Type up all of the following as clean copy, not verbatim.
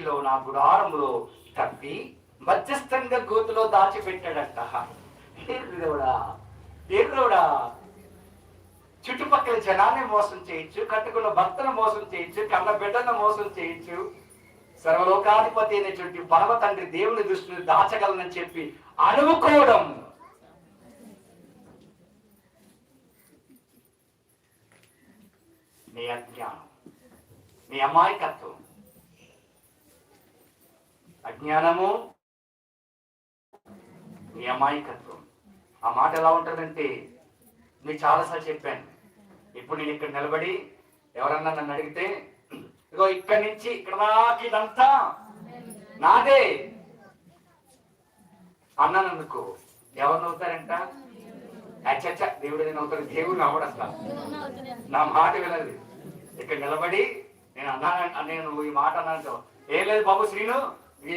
ఇంటిలో నా గుడారములో తప్పి మధ్యస్థంగా గోతులో దాచిపెట్టాడంట. దేవుడా దేవుడా, చుట్టుపక్కల జనాన్ని మోసం చేయొచ్చు, కట్టుకున్న భర్తను మోసం చేయొచ్చు, కన్న బిడ్డను మోసం చేయొచ్చు, సర్వలోకాధిపతి అయినటువంటి పరమ తండ్రి దేవుని దృష్టిని దాచగలనని చెప్పి అనుకోవడం నీ అజ్ఞానం, నీ అమాయకత్వం. అజ్ఞానము, నీ అమాయకత్వం. ఆ మాట ఎలా ఉంటుందంటే, నేను చాలాసార్లు చెప్పాను. ఇప్పుడు నేను ఇక్కడ నిలబడి ఎవరన్నా నన్ను అడిగితే, ఇగో ఇక్కడి నుంచి ఇక్కడ దాకా ఇదంతా నాదే అన్నాననుకో, ఎవరు నవ్వుతారంట? అచ్చచ్చ దేవుడు నవ్వుతాడు. దేవుడు నవ్వడంట. నా మాట వినదు. ఇక్కడ నిలబడి నేను ఈ మాట అన్నాను, ఏం లేదు బాబు శ్రీను,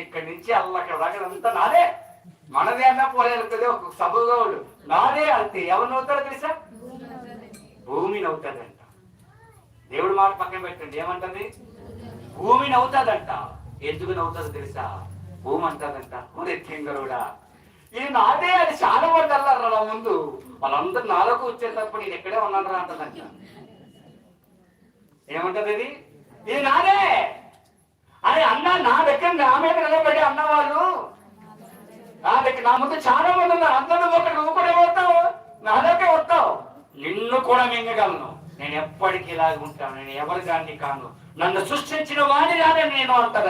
ఇక్కడి నుంచి అక్కడ దాకా అంతా నాదే, మనదే అన్నా పోలేదు. ఒక సభలోడు నాదే అంతే. ఎవరు నవ్వుతారో తెలుసా? భూమి నవ్వుతాడంట. దేవుడు మాట పక్కన పెట్టండి, ఏమంటుంది? భూమి నవ్వుతాదంట. ఎందుకు నవ్వుతుందో తెలుసా? భూమి అంటాదంట, కూడా ఇది నాదే అని చాలా మంది అన్నారు రా ముందు. వాళ్ళందరూ నాలోకి వచ్చేటప్పుడు నేను ఎక్కడే ఉన్నాను రా అంటదంట. ఏమంటది? ఇది నాదే అని అన్నా. నా దగ్గర నా మీద నిలబడి అన్నవాళ్ళు నా దగ్గర, నా ముందు చాలా మంది ఉన్నారు. అందరూ ఒకటి, నువ్వు కూడా వస్తావు, నా దగ్గర వస్తావు, నిన్ను కూడా మింగగలను. నేను ఎప్పటికీ ఇలాగ ఉంటాను, నేను ఎవరి దాన్ని కాను, నన్ను సృష్టించిన వాడిని రానే నేను అంటాను.